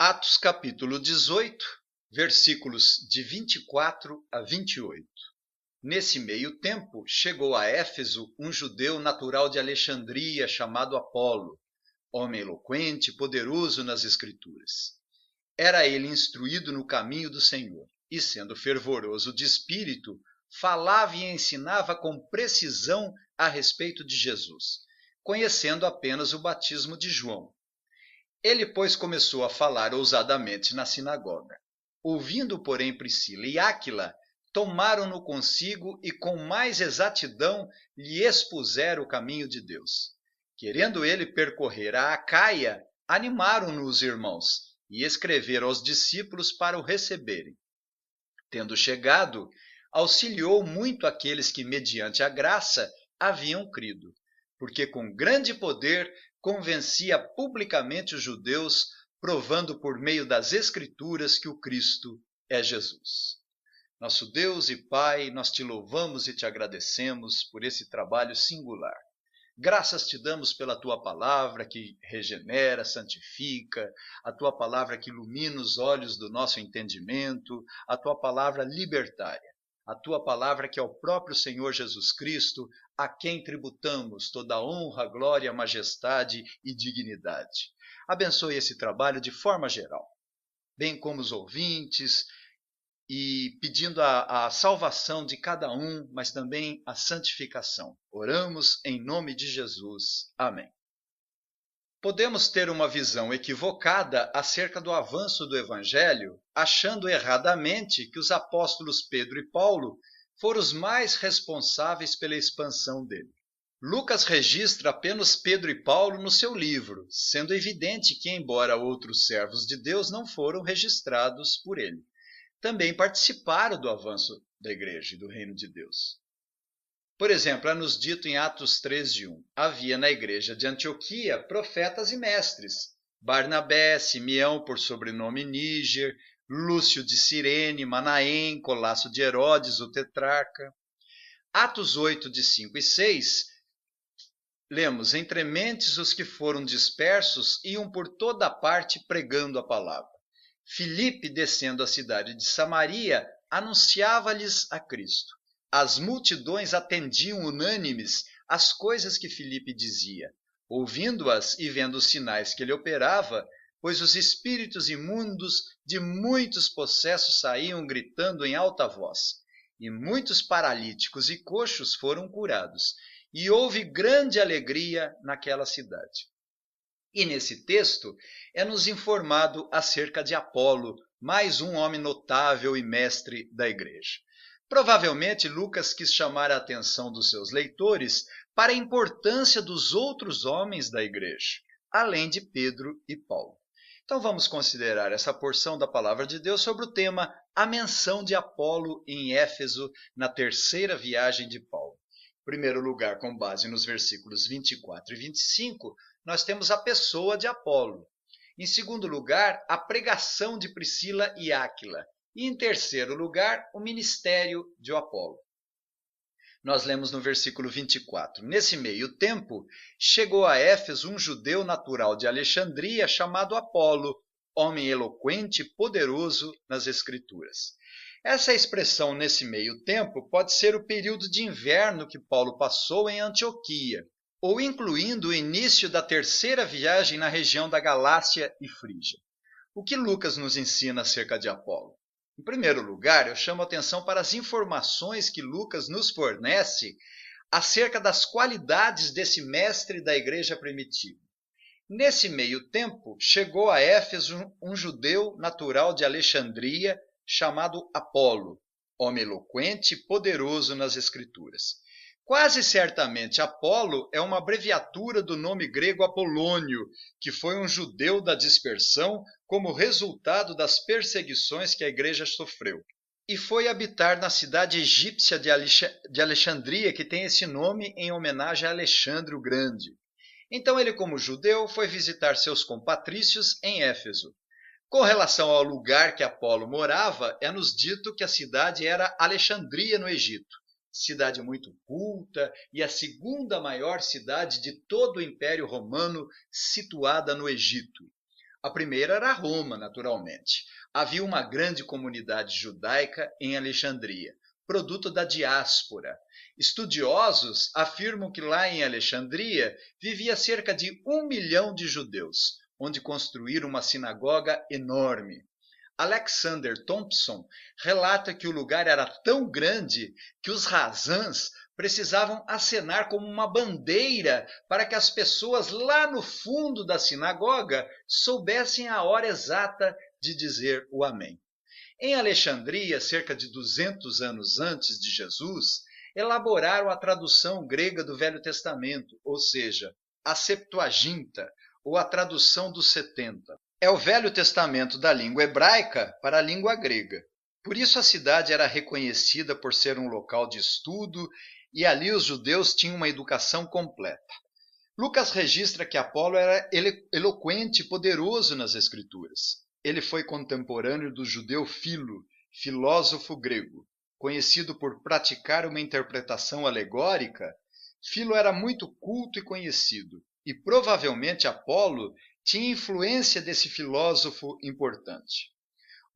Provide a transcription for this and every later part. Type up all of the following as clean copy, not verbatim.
Atos capítulo 18, versículos de 24 a 28. Nesse meio tempo, chegou a Éfeso um judeu natural de Alexandria chamado Apolo, homem eloquente e poderoso nas Escrituras. Era ele instruído no caminho do Senhor, e sendo fervoroso de espírito, falava e ensinava com precisão a respeito de Jesus, conhecendo apenas o batismo de João. Ele, pois, começou a falar ousadamente na sinagoga. Ouvindo, porém, Priscila e Áquila, tomaram-no consigo e com mais exatidão lhe expuseram o caminho de Deus. Querendo ele percorrer a Acaia, animaram-no os irmãos e escreveram aos discípulos para o receberem. Tendo chegado, auxiliou muito aqueles que, mediante a graça, haviam crido, porque com grande poder convencia publicamente os judeus, provando por meio das Escrituras que o Cristo é Jesus. Nosso Deus e Pai, nós te louvamos e te agradecemos por esse trabalho singular. Graças te damos pela tua palavra que regenera, santifica, a tua palavra que ilumina os olhos do nosso entendimento, a tua palavra libertária, a tua palavra que é o próprio Senhor Jesus Cristo, a quem tributamos toda a honra, glória, majestade e dignidade. Abençoe esse trabalho de forma geral, bem como os ouvintes, e pedindo a salvação de cada um, mas também a santificação. Oramos em nome de Jesus. Amém. Podemos ter uma visão equivocada acerca do avanço do Evangelho, achando erradamente que os apóstolos Pedro e Paulo foram os mais responsáveis pela expansão dele. Lucas registra apenas Pedro e Paulo no seu livro, sendo evidente que, embora outros servos de Deus não foram registrados por ele, também participaram do avanço da igreja e do reino de Deus. Por exemplo, é-nos dito em Atos 13:1, havia na igreja de Antioquia profetas e mestres, Barnabé, Simeão por sobrenome Níger, Lúcio de Cirene, Manaém, Colasso de Herodes, o tetrarca. Atos 8, de 5 e 6, lemos, entre mentes os que foram dispersos iam por toda parte pregando a palavra. Filipe, descendo a cidade de Samaria, anunciava-lhes a Cristo. As multidões atendiam unânimes às coisas que Filipe dizia, ouvindo-as e vendo os sinais que ele operava, pois os espíritos imundos de muitos possessos saíam gritando em alta voz, e muitos paralíticos e coxos foram curados, e houve grande alegria naquela cidade. E nesse texto é-nos informado acerca de Apolo, mais um homem notável e mestre da igreja. Provavelmente Lucas quis chamar a atenção dos seus leitores para a importância dos outros homens da igreja, além de Pedro e Paulo. Então vamos considerar essa porção da palavra de Deus sobre o tema A menção de Apolo em Éfeso na terceira viagem de Paulo. Em primeiro lugar, com base nos versículos 24 e 25, nós temos a pessoa de Apolo. Em segundo lugar, a pregação de Priscila e Áquila. E em terceiro lugar, o ministério de Apolo. Nós lemos no versículo 24. Nesse meio tempo, chegou a Éfeso um judeu natural de Alexandria chamado Apolo, homem eloquente e poderoso nas Escrituras. Essa expressão nesse meio tempo pode ser o período de inverno que Paulo passou em Antioquia, ou incluindo o início da terceira viagem na região da Galácia e Frígia. O que Lucas nos ensina acerca de Apolo? Em primeiro lugar, eu chamo a atenção para as informações que Lucas nos fornece acerca das qualidades desse mestre da igreja primitiva. Nesse meio tempo, chegou a Éfeso um judeu natural de Alexandria chamado Apolo, homem eloquente e poderoso nas Escrituras. Quase certamente Apolo é uma abreviatura do nome grego Apolônio, que foi um judeu da dispersão como resultado das perseguições que a igreja sofreu. E foi habitar na cidade egípcia de Alexandria, que tem esse nome em homenagem a Alexandre o Grande. Então ele, como judeu, foi visitar seus compatrícios em Éfeso. Com relação ao lugar que Apolo morava, é-nos dito que a cidade era Alexandria, no Egito. Cidade muito culta e a segunda maior cidade de todo o Império Romano, situada no Egito. A primeira era Roma, naturalmente. Havia uma grande comunidade judaica em Alexandria, produto da diáspora. Estudiosos afirmam que lá em Alexandria vivia cerca de 1 milhão de judeus, onde construíram uma sinagoga enorme. Alexander Thompson relata que o lugar era tão grande que os razãs precisavam acenar como uma bandeira para que as pessoas lá no fundo da sinagoga soubessem a hora exata de dizer o amém. Em Alexandria, cerca de 200 anos antes de Jesus, elaboraram a tradução grega do Velho Testamento, ou seja, a Septuaginta, ou a tradução dos 70. É o Velho Testamento da língua hebraica para a língua grega. Por isso a cidade era reconhecida por ser um local de estudo e ali os judeus tinham uma educação completa. Lucas registra que Apolo era eloquente e poderoso nas Escrituras. Ele foi contemporâneo do judeu Filo, filósofo grego. Conhecido por praticar uma interpretação alegórica, Filo era muito culto e conhecido, e provavelmente Apolo tinha influência desse filósofo importante.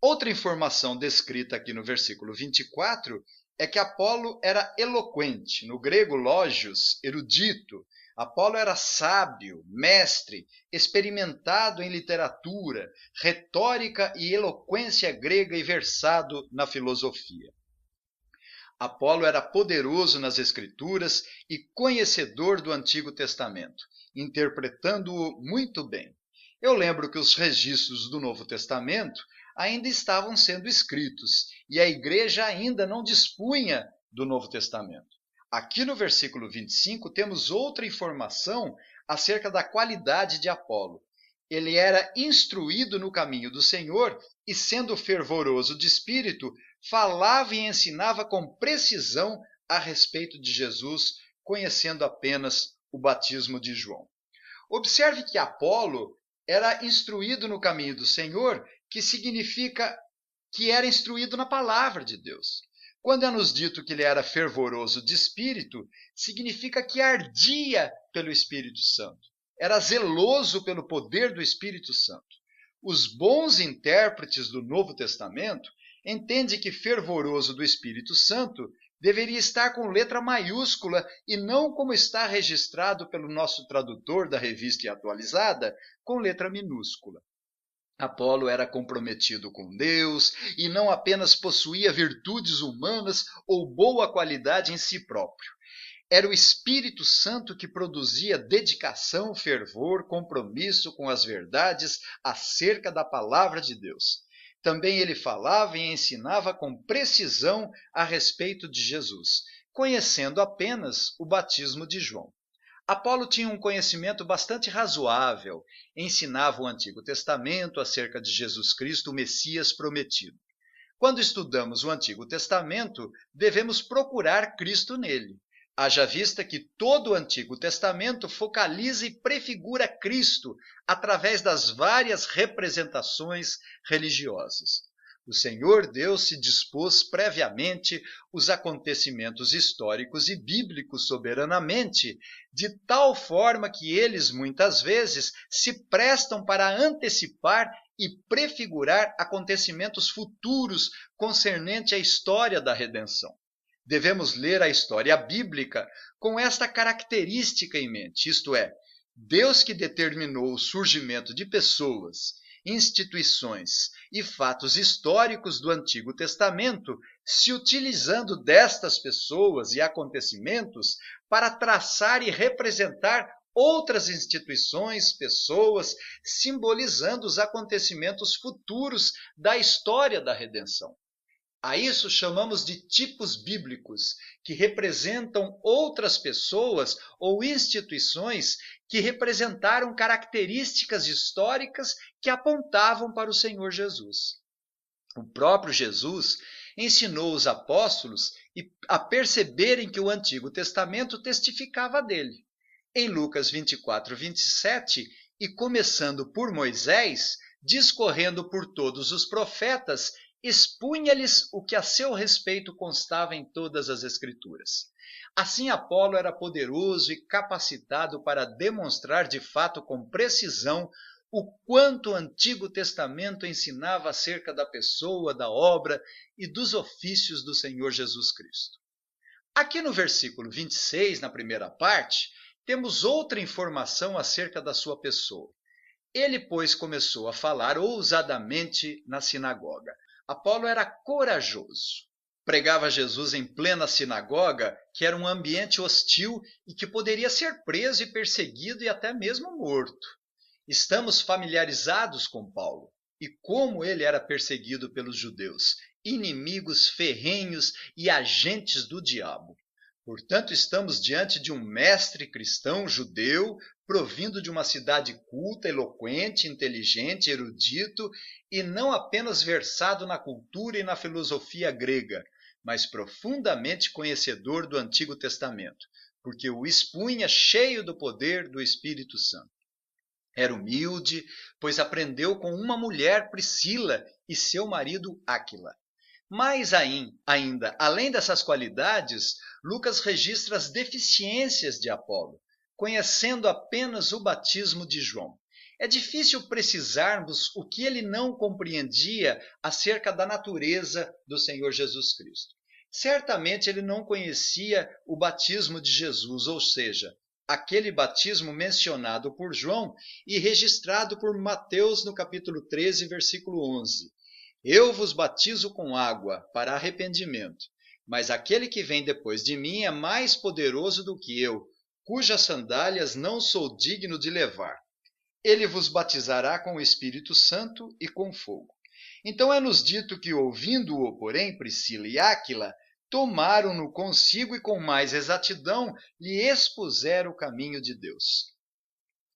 Outra informação descrita aqui no versículo 24 é que Apolo era eloquente, no grego lógios, erudito. Apolo era sábio, mestre, experimentado em literatura, retórica e eloquência grega e versado na filosofia. Apolo era poderoso nas Escrituras e conhecedor do Antigo Testamento, interpretando-o muito bem. Eu lembro que os registros do Novo Testamento ainda estavam sendo escritos e a igreja ainda não dispunha do Novo Testamento. Aqui no versículo 25 temos outra informação acerca da qualidade de Apolo. Ele era instruído no caminho do Senhor e, sendo fervoroso de espírito, falava e ensinava com precisão a respeito de Jesus, conhecendo apenas o batismo de João. Observe que Apolo era instruído no caminho do Senhor, que significa que era instruído na palavra de Deus. Quando é nos dito que ele era fervoroso de espírito, significa que ardia pelo Espírito Santo. Era zeloso pelo poder do Espírito Santo. Os bons intérpretes do Novo Testamento entendem que fervoroso do Espírito Santo deveria estar com letra maiúscula e não como está registrado pelo nosso tradutor da Revista Atualizada, com letra minúscula. Apolo era comprometido com Deus e não apenas possuía virtudes humanas ou boa qualidade em si próprio. Era o Espírito Santo que produzia dedicação, fervor, compromisso com as verdades acerca da palavra de Deus. Também ele falava e ensinava com precisão a respeito de Jesus, conhecendo apenas o batismo de João. Apolo tinha um conhecimento bastante razoável, ensinava o Antigo Testamento acerca de Jesus Cristo, o Messias prometido. Quando estudamos o Antigo Testamento, devemos procurar Cristo nele. Haja vista que todo o Antigo Testamento focaliza e prefigura Cristo através das várias representações religiosas. O Senhor Deus se dispôs previamente os acontecimentos históricos e bíblicos soberanamente, de tal forma que eles, muitas vezes, se prestam para antecipar e prefigurar acontecimentos futuros concernente à história da redenção. Devemos ler a história bíblica com esta característica em mente, isto é, Deus que determinou o surgimento de pessoas, instituições e fatos históricos do Antigo Testamento, se utilizando destas pessoas e acontecimentos para traçar e representar outras instituições, pessoas, simbolizando os acontecimentos futuros da história da redenção. A isso chamamos de tipos bíblicos, que representam outras pessoas ou instituições que representaram características históricas que apontavam para o Senhor Jesus. O próprio Jesus ensinou os apóstolos a perceberem que o Antigo Testamento testificava dele. Em Lucas 24, 27, e começando por Moisés, discorrendo por todos os profetas, expunha-lhes o que a seu respeito constava em todas as Escrituras. Assim, Apolo era poderoso e capacitado para demonstrar de fato com precisão o quanto o Antigo Testamento ensinava acerca da pessoa, da obra e dos ofícios do Senhor Jesus Cristo. Aqui no versículo 26, na primeira parte, temos outra informação acerca da sua pessoa. Ele, pois, começou a falar ousadamente na sinagoga. Apolo era corajoso. Pregava Jesus em plena sinagoga, que era um ambiente hostil e que poderia ser preso e perseguido e até mesmo morto. Estamos familiarizados com Paulo e como ele era perseguido pelos judeus, inimigos ferrenhos e agentes do diabo. Portanto, estamos diante de um mestre cristão judeu, provindo de uma cidade culta, eloquente, inteligente, erudito e não apenas versado na cultura e na filosofia grega, mas profundamente conhecedor do Antigo Testamento, porque o expunha cheio do poder do Espírito Santo. Era humilde, pois aprendeu com uma mulher, Priscila, e seu marido Áquila. Mais ainda, além dessas qualidades, Lucas registra as deficiências de Apolo, conhecendo apenas o batismo de João. É difícil precisarmos o que ele não compreendia acerca da natureza do Senhor Jesus Cristo. Certamente ele não conhecia o batismo de Jesus, ou seja, aquele batismo mencionado por João e registrado por Mateus no capítulo 13, versículo 11. Eu vos batizo com água para arrependimento, mas aquele que vem depois de mim é mais poderoso do que eu, cujas sandálias não sou digno de levar. Ele vos batizará com o Espírito Santo e com fogo. Então é-nos dito que, ouvindo-o, porém, Priscila e Áquila, tomaram-no consigo e com mais exatidão lhe expuseram o caminho de Deus.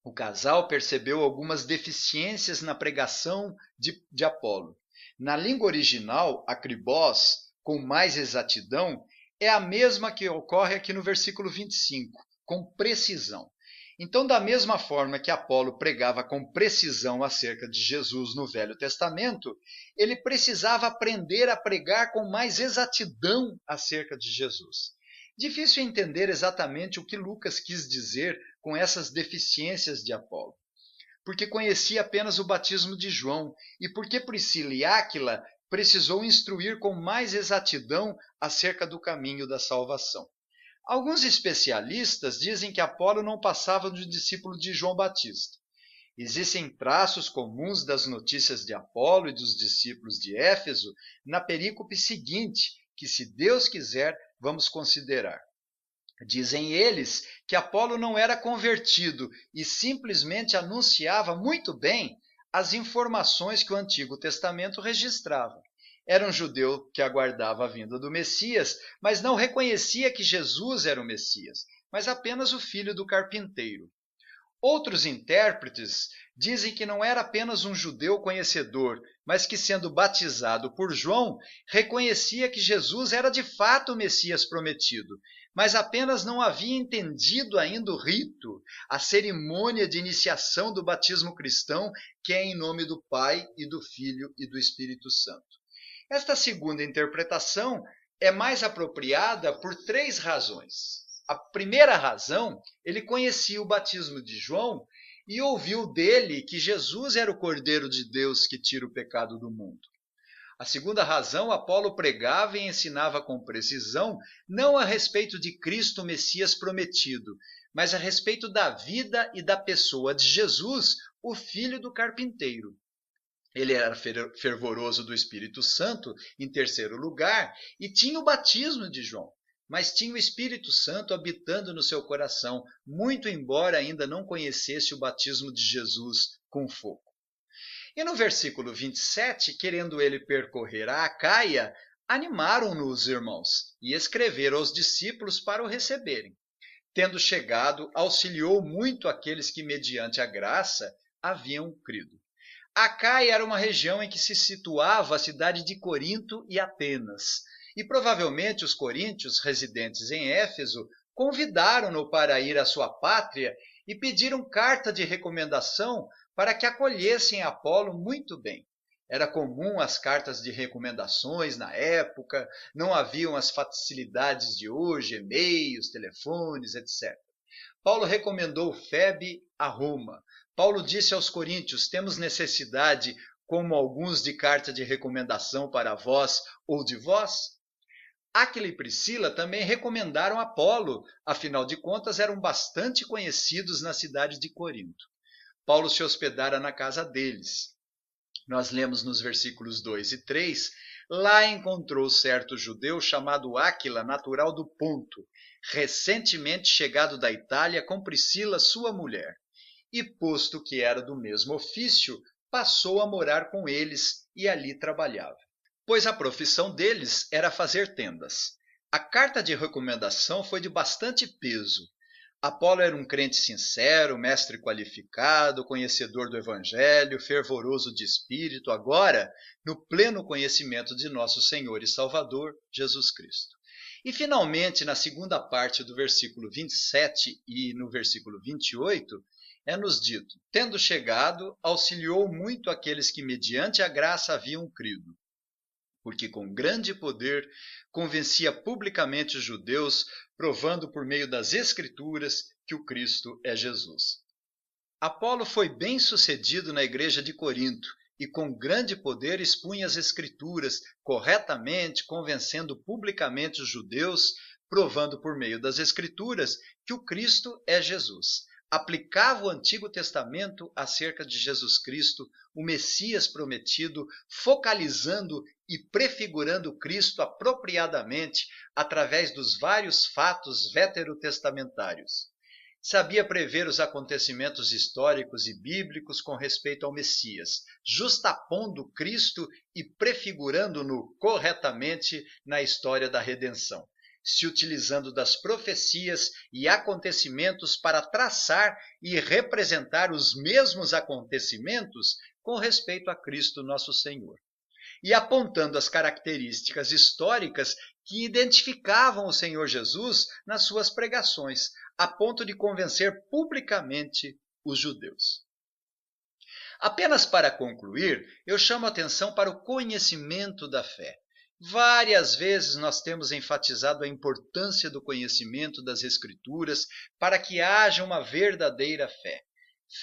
O casal percebeu algumas deficiências na pregação de Apolo. Na língua original, akribós, com mais exatidão, é a mesma que ocorre aqui no versículo 25, com precisão. Então, da mesma forma que Apolo pregava com precisão acerca de Jesus no Velho Testamento, ele precisava aprender a pregar com mais exatidão acerca de Jesus. Difícil entender exatamente o que Lucas quis dizer com essas deficiências de Apolo, porque conhecia apenas o batismo de João e porque Priscila e Áquila precisou instruir com mais exatidão acerca do caminho da salvação. Alguns especialistas dizem que Apolo não passava de discípulo de João Batista. Existem traços comuns das notícias de Apolo e dos discípulos de Éfeso na perícope seguinte, que, se Deus quiser, vamos considerar. Dizem eles que Apolo não era convertido e simplesmente anunciava muito bem as informações que o Antigo Testamento registrava. Era um judeu que aguardava a vinda do Messias, mas não reconhecia que Jesus era o Messias, mas apenas o filho do carpinteiro. Outros intérpretes dizem que não era apenas um judeu conhecedor, mas que, sendo batizado por João, reconhecia que Jesus era de fato o Messias prometido, mas apenas não havia entendido ainda o rito, a cerimônia de iniciação do batismo cristão, que é em nome do Pai e do Filho e do Espírito Santo. Esta segunda interpretação é mais apropriada por 3 razões. A primeira razão, ele conhecia o batismo de João e ouviu dele que Jesus era o Cordeiro de Deus que tira o pecado do mundo. A segunda razão, Apolo pregava e ensinava com precisão, não a respeito de Cristo Messias prometido, mas a respeito da vida e da pessoa de Jesus, o filho do carpinteiro. Ele era fervoroso do Espírito Santo, em terceiro lugar, e tinha o batismo de João, mas tinha o Espírito Santo habitando no seu coração, muito embora ainda não conhecesse o batismo de Jesus com fogo. E no versículo 27, querendo ele percorrer a Acaia, animaram-no os irmãos e escreveram aos discípulos para o receberem. Tendo chegado, auxiliou muito aqueles que, mediante a graça, haviam crido. Acaia era uma região em que se situava a cidade de Corinto e Atenas, e provavelmente os coríntios residentes em Éfeso convidaram-no para ir à sua pátria e pediram carta de recomendação para que acolhessem Apolo muito bem. Era comum as cartas de recomendações na época, não haviam as facilidades de hoje, e-mails, telefones, etc. Paulo recomendou Febe a Roma. Paulo disse aos coríntios: temos necessidade, como alguns, de carta de recomendação para vós ou de vós? Áquila e Priscila também recomendaram Apolo, afinal de contas eram bastante conhecidos na cidade de Corinto. Paulo se hospedara na casa deles. Nós lemos nos versículos 2 e 3, lá encontrou certo judeu chamado Áquila, natural do Ponto, recentemente chegado da Itália com Priscila, sua mulher. E posto que era do mesmo ofício, passou a morar com eles e ali trabalhava, pois a profissão deles era fazer tendas. A carta de recomendação foi de bastante peso. Apolo era um crente sincero, mestre qualificado, conhecedor do Evangelho, fervoroso de espírito, agora no pleno conhecimento de nosso Senhor e Salvador, Jesus Cristo. E finalmente, na segunda parte do versículo 27 e no versículo 28, é-nos dito: tendo chegado, auxiliou muito aqueles que mediante a graça haviam crido, porque com grande poder convencia publicamente os judeus, provando por meio das Escrituras que o Cristo é Jesus. Apolo foi bem-sucedido na igreja de Corinto e com grande poder expunha as Escrituras corretamente, convencendo publicamente os judeus, provando por meio das Escrituras que o Cristo é Jesus. Aplicava o Antigo Testamento acerca de Jesus Cristo, o Messias prometido, focalizando e prefigurando Cristo apropriadamente através dos vários fatos veterotestamentários. Sabia prever os acontecimentos históricos e bíblicos com respeito ao Messias, justapondo Cristo e prefigurando-no corretamente na história da redenção, se utilizando das profecias e acontecimentos para traçar e representar os mesmos acontecimentos com respeito a Cristo nosso Senhor, e apontando as características históricas que identificavam o Senhor Jesus nas suas pregações, a ponto de convencer publicamente os judeus. Apenas para concluir, eu chamo a atenção para o conhecimento da fé. Várias vezes nós temos enfatizado a importância do conhecimento das Escrituras para que haja uma verdadeira fé.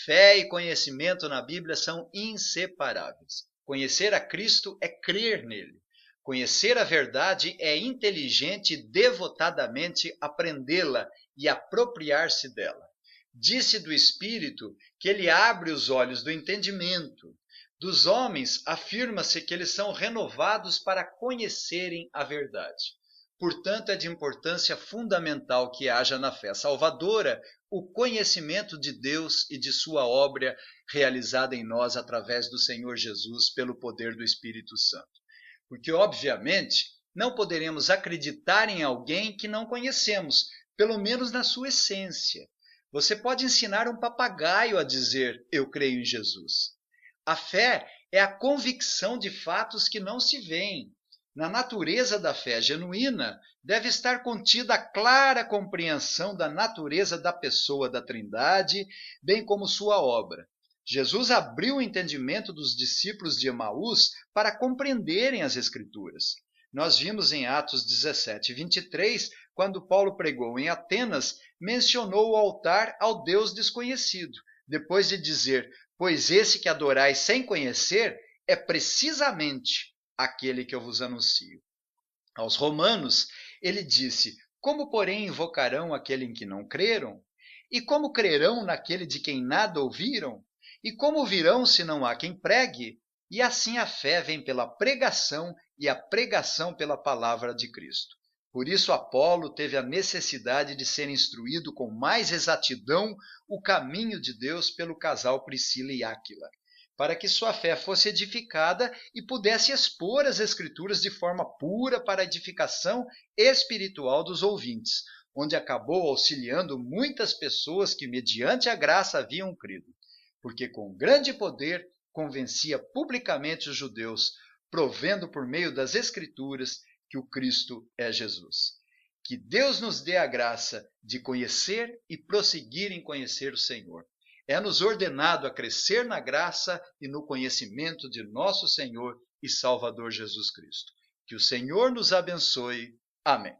Fé e conhecimento na Bíblia são inseparáveis. Conhecer a Cristo é crer nele. Conhecer a verdade é inteligente e devotadamente aprendê-la e apropriar-se dela. Disse do Espírito que ele abre os olhos do entendimento. Dos homens, afirma-se que eles são renovados para conhecerem a verdade. Portanto, é de importância fundamental que haja na fé salvadora o conhecimento de Deus e de sua obra realizada em nós através do Senhor Jesus pelo poder do Espírito Santo. Porque, obviamente, não poderemos acreditar em alguém que não conhecemos, pelo menos na sua essência. Você pode ensinar um papagaio a dizer: eu creio em Jesus. A fé é a convicção de fatos que não se veem. Na natureza da fé genuína, deve estar contida a clara compreensão da natureza da pessoa da Trindade, bem como sua obra. Jesus abriu o entendimento dos discípulos de Emaús para compreenderem as Escrituras. Nós vimos em Atos 17, 23, quando Paulo pregou em Atenas, mencionou o altar ao Deus desconhecido, depois de dizer: pois esse que adorais sem conhecer é precisamente aquele que eu vos anuncio. Aos romanos, ele disse: como, porém, invocarão aquele em que não creram? E como crerão naquele de quem nada ouviram? E como virão se não há quem pregue? E assim a fé vem pela pregação e a pregação pela palavra de Cristo. Por isso Apolo teve a necessidade de ser instruído com mais exatidão o caminho de Deus pelo casal Priscila e Áquila, para que sua fé fosse edificada e pudesse expor as Escrituras de forma pura para a edificação espiritual dos ouvintes, onde acabou auxiliando muitas pessoas que mediante a graça haviam crido, porque com grande poder convencia publicamente os judeus, provendo por meio das Escrituras que o Cristo é Jesus. Que Deus nos dê a graça de conhecer e prosseguir em conhecer o Senhor. É-nos ordenado a crescer na graça e no conhecimento de nosso Senhor e Salvador Jesus Cristo. Que o Senhor nos abençoe. Amém.